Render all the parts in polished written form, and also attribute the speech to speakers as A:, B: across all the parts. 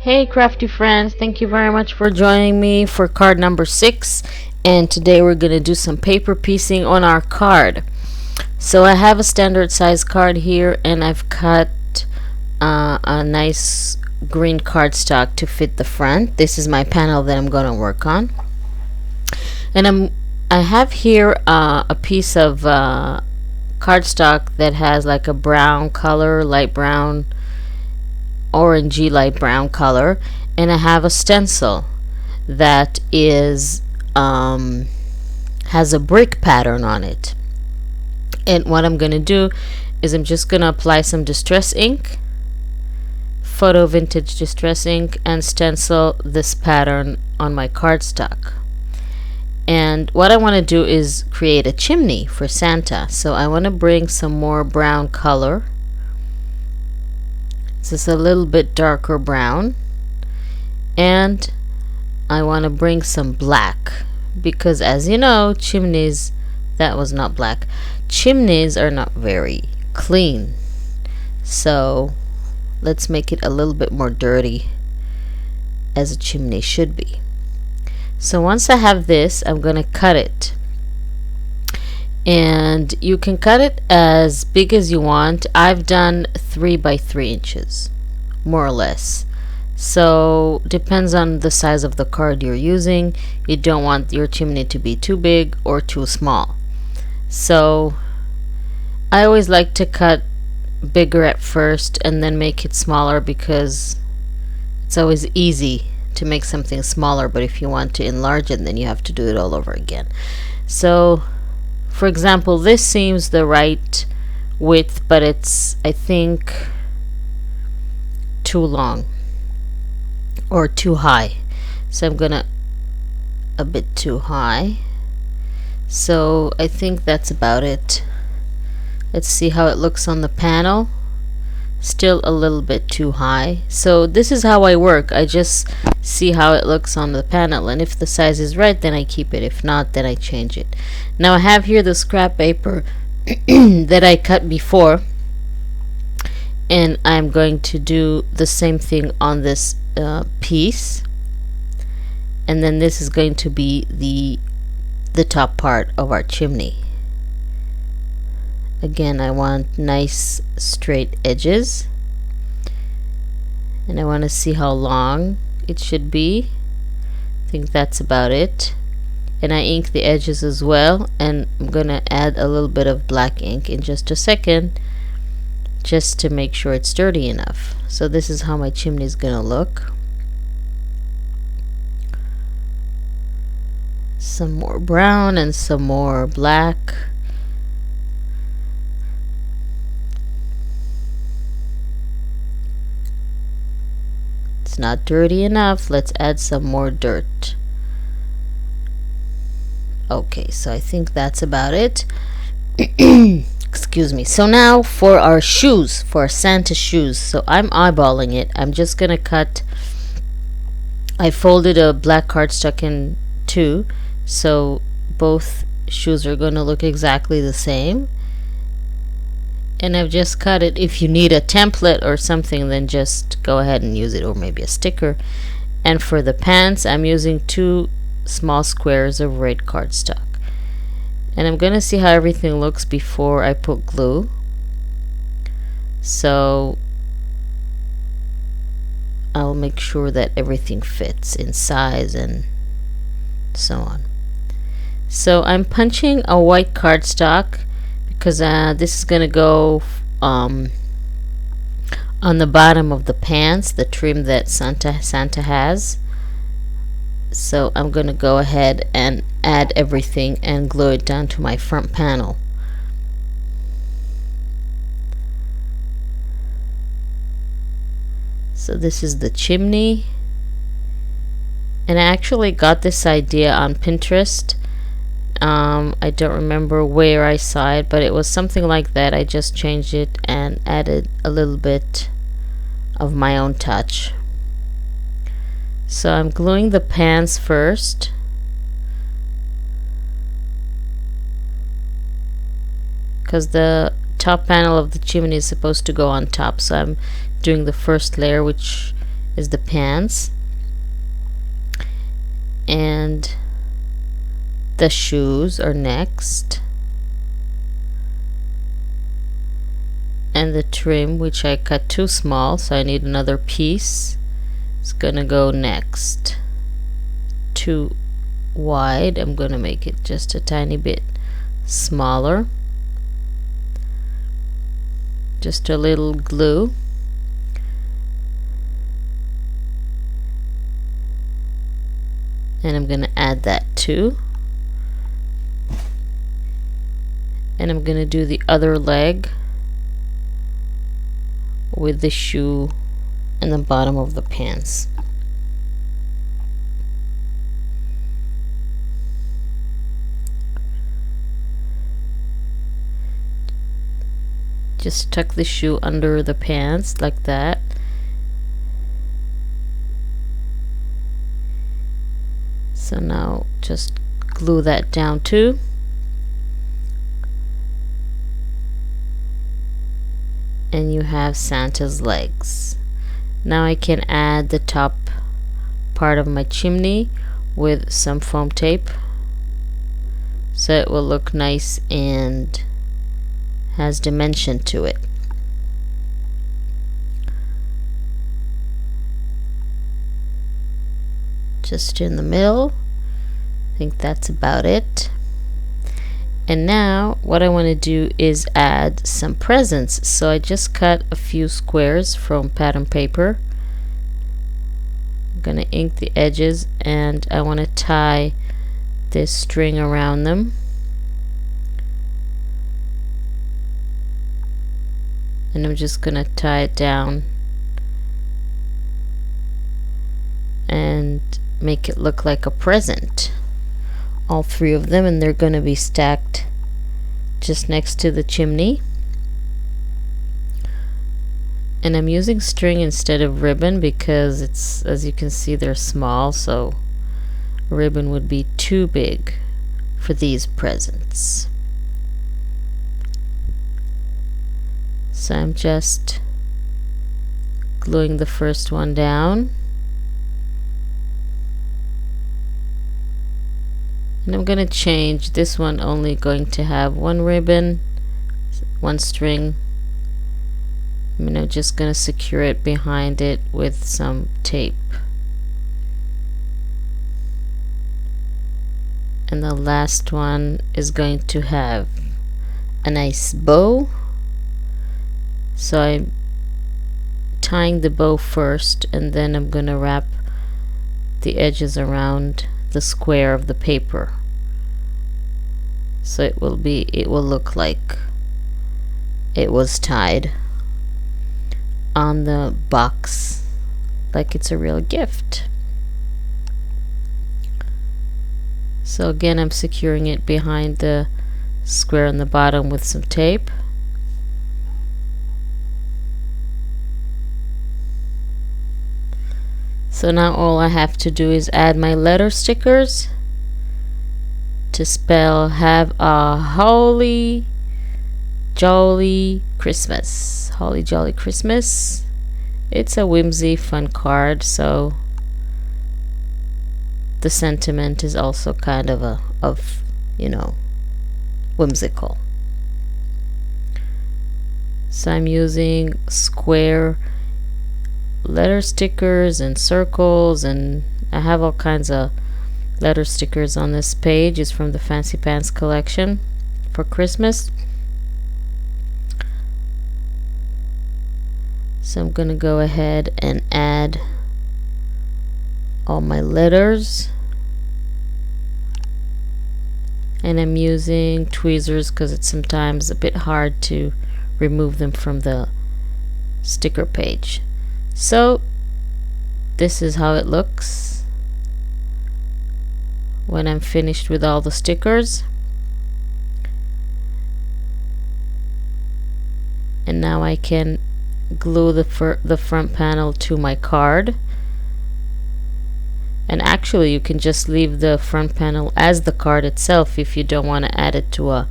A: Hey crafty friends, thank you very much for joining me for card number 6, and today we're going to do some paper piecing on our card. So I have a standard size card here, and I've cut a nice green cardstock to fit the front. This is my panel that I'm going to work on, and I have here a piece of cardstock that has like a brown color, light brown, orangey light brown color, and I have a stencil that is has a brick pattern on it. And what I'm gonna do is I'm just gonna apply some distress ink, photo vintage distress ink, and stencil this pattern on my cardstock. And what I want to do is create a chimney for Santa, so I want to bring some more brown color. This is a little bit darker brown, and I want to bring some black, because as you know, chimneys, that was not black, chimneys are not very clean, so let's make it a little bit more dirty, as a chimney should be. So once I have this, I'm gonna cut it, and you can cut it as big as you want. I've done 3 by 3 inches, more or less. So depends on the size of the card you're using. You don't want your chimney to be too big or too small. So I always like to cut bigger at first and then make it smaller, because it's always easy to make something smaller, but if you want to enlarge it, then you have to do it all over again. So for example, this seems the right width, but it's, I think, too long or too high. So I'm gonna a bit too high. So I think that's about it. Let's see how it looks on the panel. Still a little bit too high. So this is how I work. I just see how it looks on the panel, and if the size is right, then I keep it. If not, then I change it. Now I have here the scrap paper that I cut before, and I'm going to do the same thing on this piece, and then this is going to be the top part of our chimney. Again, I want nice straight edges, and I want to see how long it should be. I think that's about it. And I ink the edges as well, and I'm gonna add a little bit of black ink in just a second, just to make sure it's sturdy enough. So this is how my chimney is gonna look. Some more brown and some more black. Not dirty enough. Let's add some more dirt. Okay, so I think that's about it. Excuse me. So now for our shoes, for our Santa shoes. So I'm eyeballing it. I'm just gonna cut. I folded a black cardstock in 2, so both shoes are gonna look exactly the same. And I've just cut it. If you need a template or something, then just go ahead and use it, or maybe a sticker. And for the pants, I'm using 2 small squares of red cardstock, and I'm gonna see how everything looks before I put glue. So I'll make sure that everything fits in size and so on. So I'm punching a white cardstock, because this is gonna go on the bottom of the pants, the trim that Santa has. So I'm gonna go ahead and add everything and glue it down to my front panel. So this is the chimney, and I actually got this idea on Pinterest. I don't remember where I saw it, but it was something like that. I just changed it and added a little bit of my own touch. So I'm gluing the pants first, because the top panel of the chimney is supposed to go on top. So I'm doing the first layer, which is the pants, and the shoes are next, and the trim, which I cut too small, so I need another piece, is gonna go next. Too wide, I'm gonna make it just a tiny bit smaller. Just a little glue. And I'm gonna add that too. And I'm gonna do the other leg with the shoe and the bottom of the pants. Just tuck the shoe under the pants like that. So now just glue that down too. And you have Santa's legs. Now I can add the top part of my chimney with some foam tape, so it will look nice and has dimension to it. Just in the middle. I think that's about it. And now what I want to do is add some presents. So I just cut a few squares from pattern paper. I'm gonna ink the edges, and I want to tie this string around them. And I'm just gonna tie it down and make it look like a present. All three of them, and they're gonna be stacked just next to the chimney. And I'm using string instead of ribbon because it's, as you can see, they're small, so ribbon would be too big for these presents. So I'm just gluing the first one down. And I'm going to change this one, only going to have one ribbon, one string. I'm just going to secure it behind it with some tape. And the last one is going to have a nice bow. So I'm tying the bow first, and then I'm going to wrap the edges around the square of the paper, so it will look like it was tied on the box, like it's a real gift. So again, I'm securing it behind the square on the bottom with some tape. So now all I have to do is add my letter stickers to spell "Have a Holly Jolly Christmas." Holly Jolly Christmas. It's a whimsy fun card, so the sentiment is also kind of whimsical. So I'm using square letter stickers and circles, and I have all kinds of letter stickers on this page. It's from the Fancy Pants collection for Christmas. So I'm gonna go ahead and add all my letters, and I'm using tweezers because it's sometimes a bit hard to remove them from the sticker page. So this is how it looks when I'm finished with all the stickers. And now I can glue the front panel to my card. And actually you can just leave the front panel as the card itself if you don't want to add it to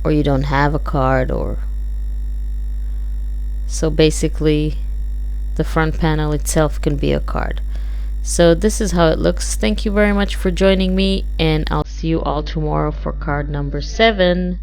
A: or you don't have a card, or so basically the front panel itself can be a card. So this is how it looks. Thank you very much for joining me, and I'll see you all tomorrow for card number 7.